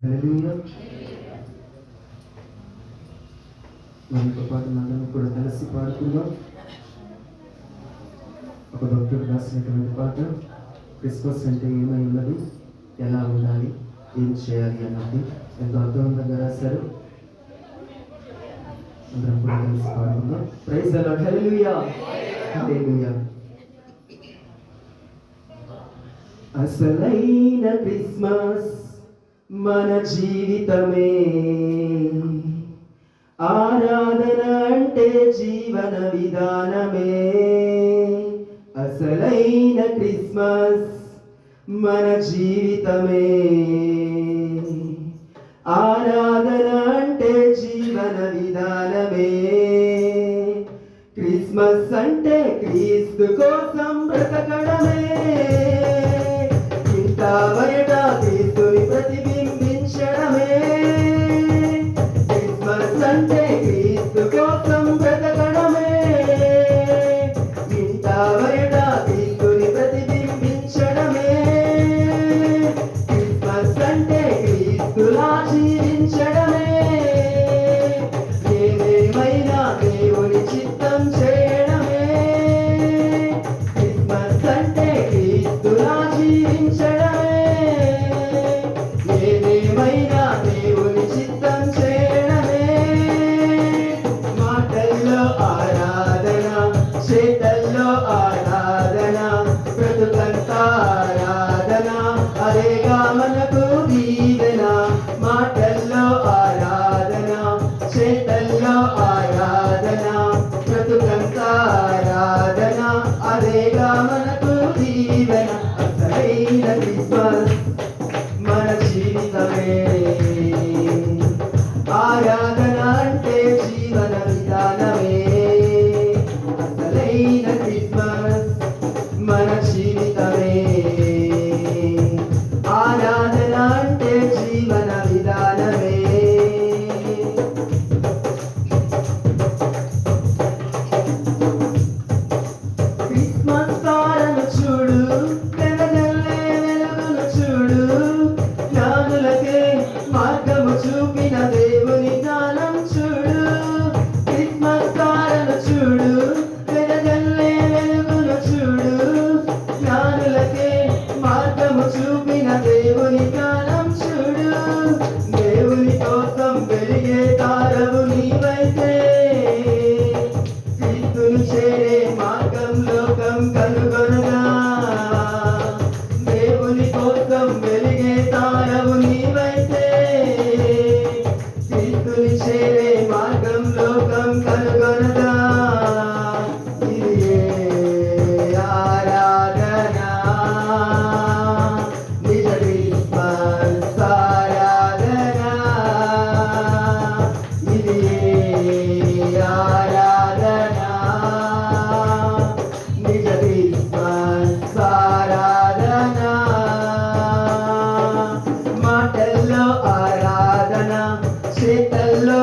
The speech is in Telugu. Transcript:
హల్లెలూయా. మనతో పాటు మనం కూడా కలిసి పాడుకుందాం. ఒక భక్తుడు రాసినటువంటి పాట, క్రిస్మస్ అంటే ఏమై ఉన్నది, ఎలా ఉండాలి, ఏం చేయాలి అన్నది ఎంతో అర్థవంతంగా రాశారు. అందరం కూడా కలిసి పాడుకుందాం. Praise the Lord. Hallelujah, hallelujah. అసలైన క్రిస్మస్ మన జీవితమే, ఆరాధన అంటే జీవన విధానమే. అసలైన క్రిస్మస్ మన జీవితమే, ఆరాధన అంటే జీవన విధానమే. క్రిస్మస్ అంటే క్రీస్తు కోసం బ్రతకడమే, ఇంత బయట క్రీస్తుని ప్రతిబింబించడమే. క్రిస్మస్ అంటే క్రీస్తు కోసం బ్రతకడమే, ఇంత బయట క్రీస్తుని ప్రతిబింబించడమే. క్రిస్మస్ అంటే క్రీస్తులా జీవించడమే, ఏదేమైనా దేవుని చిత్తం చేయడమే. క్రిస్మస్ అంటే క్రీస్తులా జీవించడమే, ఏదేమైనా దేవుని చిత్తం చేయడమే. మాటల్లో ఆరాధన, చేతల్లో ఆరాధన, బ్రతుకంతా ఆరాధన, అదేగా మనకు దీవెన. మాటల్లో ఆరాధన, చేతల్లో ఆరాధన, బ్రతుకంతా ఆరాధన, అదేగా మనకు దీవెన. అసలైన క్రిస్మస్ మన జీవితమే, ఆరాధన అంటే జీవన విధానమే. అసలైన క్రిస్మస్ మన జీవితమే, ఆరాధన అంటే జీవన విధానమే. క్రిస్మస్ తారను చూడు, వెదజల్లే వెలుగును చూడు, జ్ఞానులకే మార్గము చూపిన దేవుని జ్ఞానం చూడు. క్రిస్మస్ తారను చూడు, వెదజల్లే వెలుగును చూడు, జ్ఞానులకే మార్గము చూపిన దేవుని జ్ఞానం చూడు. దేవుని కోసం వెలిగే తారవు నీవైతే, క్రీస్తుని చేరే మార్గం లోకం కనుగొనగా. దేవుని కోసం వెలిగే తారవు నీవైతే, క్రీస్తుని చేరే మార్గం లోకం కనుగొనగా. ఇదియే ఆరాధన, నిజ క్రిస్మస్ ఆరాధన. ఇదియే ఆరాధన, నిజ క్రిస్మస్ ఆరాధన. మాటల్లో ఆరాధన, చేతల్లో